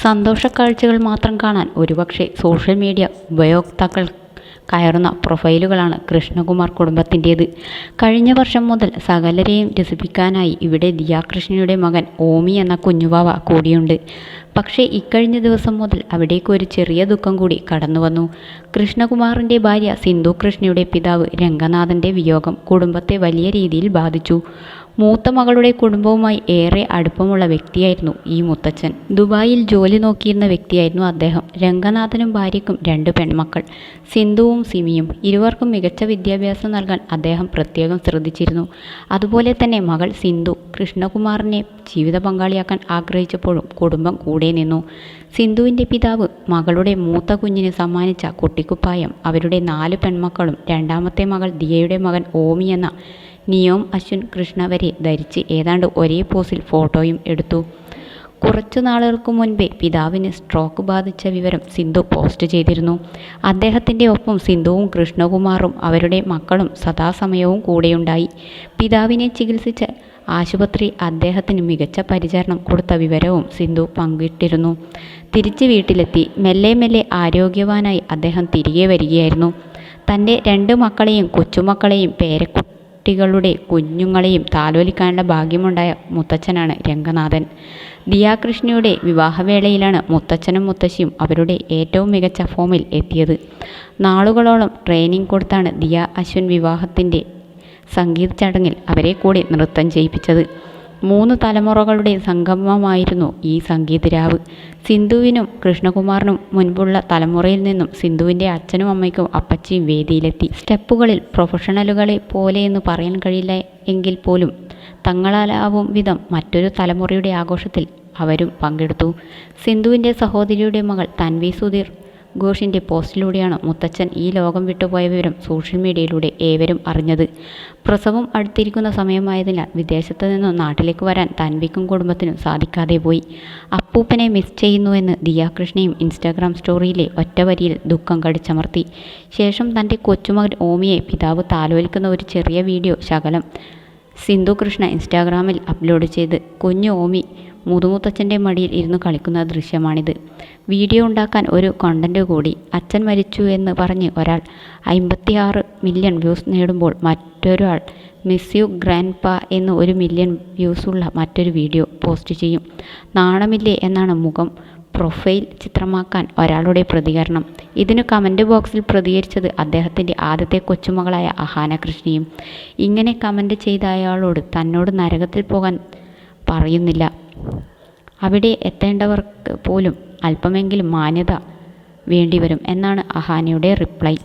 സന്തോഷക്കാഴ്ചകൾ മാത്രം കാണാൻ ഒരുപക്ഷേ സോഷ്യൽ മീഡിയ ഉപയോക്താക്കൾ കയറുന്ന പ്രൊഫൈലുകളാണ് കൃഷ്ണകുമാർ കുടുംബത്തിൻ്റേത്. കഴിഞ്ഞ വർഷം മുതൽ സകലരെയും രസിപ്പിക്കാനായി ഇവിടെ ദിയാകൃഷ്ണയുടെ മകൻ ഓമി എന്ന കുഞ്ഞുവാവ കൂടിയുണ്ട്. പക്ഷേ ഇക്കഴിഞ്ഞ ദിവസം മുതൽ അവിടേക്ക് ഒരു ചെറിയ ദുഃഖം കൂടി കടന്നുവന്നു. കൃഷ്ണകുമാറിൻ്റെ ഭാര്യ സിന്ധു കൃഷ്ണയുടെ പിതാവ് രംഗനാഥൻ്റെ വിയോഗം കുടുംബത്തെ വലിയ രീതിയിൽ ബാധിച്ചു. മൂത്ത മകളുടെ കുടുംബവുമായി ഏറെ അടുപ്പമുള്ള വ്യക്തിയായിരുന്നു ഈ മുത്തച്ഛൻ. ദുബായിൽ ജോലി നോക്കിയിരുന്ന വ്യക്തിയായിരുന്നു അദ്ദേഹം. രംഗനാഥനും ഭാര്യയ്ക്കും 2 പെൺമക്കൾ, സിന്ധുവും സിമിയും. ഇരുവർക്കും മികച്ച വിദ്യാഭ്യാസം നൽകാൻ അദ്ദേഹം പ്രത്യേകം ശ്രദ്ധിച്ചിരുന്നു. അതുപോലെ തന്നെ മകൾ സിന്ധു കൃഷ്ണകുമാറിനെ ജീവിത പങ്കാളിയാക്കാൻ ആഗ്രഹിച്ചപ്പോഴും കുടുംബം കൂടെ നിന്നു. സിന്ധുവിൻ്റെ പിതാവ് മകളുടെ മൂത്ത കുഞ്ഞിന് സമ്മാനിച്ച കുട്ടിക്കുപ്പായം അവരുടെ 4 പെൺമക്കളും രണ്ടാമത്തെ മകൾ ദിയയുടെ മകൻ ഓമി എന്ന നിയോം അശ്വിൻ കൃഷ്ണ വരെ ധരിച്ച് ഏതാണ്ട് ഒരേ പോസിൽ ഫോട്ടോയും എടുത്തു. കുറച്ചു നാളുകൾക്ക് മുൻപേ പിതാവിന് സ്ട്രോക്ക് ബാധിച്ച വിവരം സിന്ധു പോസ്റ്റ് ചെയ്തിരുന്നു. അദ്ദേഹത്തിൻ്റെ ഒപ്പം സിന്ധുവും കൃഷ്ണകുമാറും അവരുടെ മക്കളും സദാസമയവും കൂടെയുണ്ടായി. പിതാവിനെ ചികിത്സിച്ച ആശുപത്രി അദ്ദേഹത്തിന് മികച്ച പരിചരണം കൊടുത്ത വിവരവും സിന്ധു പങ്കിട്ടിരുന്നു. തിരിച്ച് വീട്ടിലെത്തി മെല്ലെ മെല്ലെ ആരോഗ്യവാനായി അദ്ദേഹം തിരികെ വരികയായിരുന്നു. തൻ്റെ 2 മക്കളെയും കൊച്ചുമക്കളെയും പേരക്കുട്ടികളുടെ കുഞ്ഞുങ്ങളെയും താലോലിക്കാനുള്ള ഭാഗ്യമുണ്ടായ മുത്തച്ഛനാണ് രംഗനാഥൻ. ദിയാകൃഷ്ണയുടെ വിവാഹവേളയിലാണ് മുത്തച്ഛനും മുത്തശ്ശിയും അവരുടെ ഏറ്റവും മികച്ച ഫോമിൽ എത്തിയത്. നാളുകളോളം ട്രെയിനിങ് കൊടുത്താണ് ദിയ അശ്വിൻ വിവാഹത്തിൻ്റെ സംഗീത ചടങ്ങിൽ അവരെ കൂടി നൃത്തം ചെയ്യിപ്പിച്ചത്. 3 തലമുറകളുടെ സംഗമമായിരുന്നു ഈ സംഗീതരാവ്. സിന്ധുവിനും കൃഷ്ണകുമാറിനും മുൻപുള്ള തലമുറയിൽ നിന്നും സിന്ധുവിൻ്റെ അച്ഛനും അമ്മയ്ക്കും അപ്പച്ചിയും വേദിയിലെത്തി. സ്റ്റെപ്പുകളിൽ പ്രൊഫഷണലുകളെ പോലെയെന്ന് പറയാൻ കഴിയില്ല എങ്കിൽ പോലും തങ്ങളാലാവും വിധം മറ്റൊരു തലമുറയുടെ ആഘോഷത്തിൽ അവരും പങ്കെടുത്തു. സിന്ധുവിൻ്റെ സഹോദരിയുടെ മകൾ തൻവി സുധീർ ഘോഷിൻ്റെ പോസ്റ്റിലൂടെയാണ് മുത്തച്ഛൻ ഈ ലോകം വിട്ടുപോയ വിവരം സോഷ്യൽ മീഡിയയിലൂടെ ഏവരും അറിഞ്ഞത്. പ്രസവം അടുത്തിരിക്കുന്ന സമയമായതിനാൽ വിദേശത്ത് നിന്നും നാട്ടിലേക്ക് വരാൻ തൻവിക്കും കുടുംബത്തിനും സാധിക്കാതെ പോയി. അപ്പൂപ്പനെ മിസ് ചെയ്യുന്നുവെന്ന് ദിയാകൃഷ്ണയും ഇൻസ്റ്റാഗ്രാം സ്റ്റോറിയിലെ ഒറ്റ വരിയിൽ ദുഃഖം കടിച്ചമർത്തി. ശേഷം തൻ്റെ കൊച്ചുമകൻ ഓമിയെ പിതാവ് താലോലിക്കുന്ന ഒരു ചെറിയ വീഡിയോ ശകലം സിന്ധു കൃഷ്ണ ഇൻസ്റ്റാഗ്രാമിൽ അപ്ലോഡ് ചെയ്ത് കുഞ്ഞു ഓമി മുതുമുത്തച്ഛൻ്റെ മടിയിൽ ഇരുന്ന് കളിക്കുന്ന ദൃശ്യമാണിത്. വീഡിയോ ഉണ്ടാക്കാൻ ഒരു കണ്ടന്റ് കൂടി. അച്ഛൻ മരിച്ചു എന്ന് പറഞ്ഞ് ഒരാൾ 56 മില്യൺ വ്യൂസ് നേടുമ്പോൾ മറ്റൊരാൾ മിസ് യു ഗ്രാൻഡ് പാ എന്ന് 1 മില്യൺ വ്യൂസുള്ള മറ്റൊരു വീഡിയോ പോസ്റ്റ് ചെയ്യും. നാണമില്ലേ എന്നാണ് മുഖം പ്രൊഫൈൽ ചിത്രമാക്കാൻ ഒരാളുടെ പ്രതികരണം. ഇതിന് കമൻറ്റ് ബോക്സിൽ പ്രതികരിച്ചത് അദ്ദേഹത്തിൻ്റെ ആദ്യത്തെ കൊച്ചുമകളായ അഹാന കൃഷ്ണയും. ഇങ്ങനെ കമൻറ്റ് ചെയ്ത അയാളോട് തന്നോട് നരകത്തിൽ പോകാൻ പറയുന്നില്ല, അവിടെ എത്തേണ്ടവർക്ക് പോലും അല്പമെങ്കിലും മാന്യത വേണ്ടിവരും എന്നാണ് അഹാനയുടെ റിപ്ലൈ.